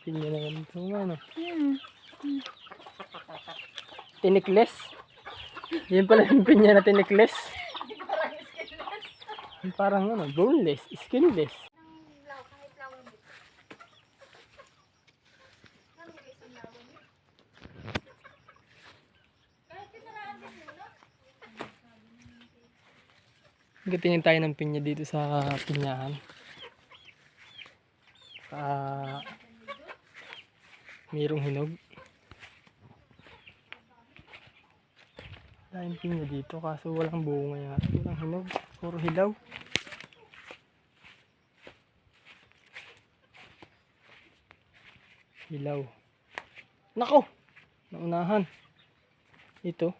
Pinya naman ito. Ano? Hmm. Tinikles. Yan pala yung pinya na tinikles. Parang ano, boneless, skinless. Gatingin tayo ng pinya dito sa pinyahan. Mayroong hinog. Dahil pinya dito kaso walang bunga yan. Walang hinog, puro hilaw. Hilaw. Nako! Naunahan. Ito.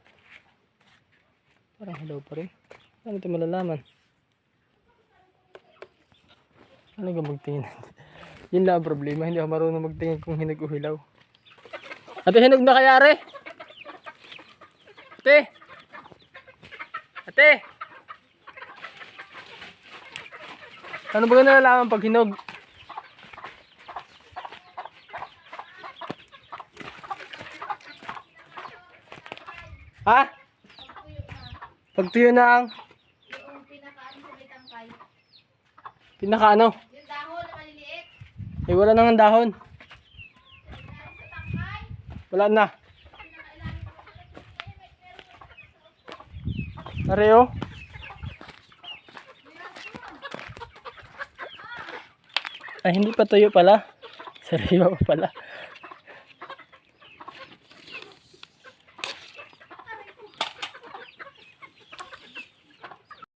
Parang hilaw pa rin. Ano ito malalaman? Ano ka magtingin? Yun lang ang problema. Hindi ako marunong magtingin kung hinog o hilaw. Ate, hinog na kaya re? Ate! Ate! Ano ba nalalaman pag hinog? Ha? Pagtuyo na ang Yung pinakaano sa may tangkay. pinakaano? Yung dahon na maliliit. Eh wala nang dahon. Sa tangkay. Wala na. Areo. Ay hindi pa tuyo pala. Sariwa pa pala.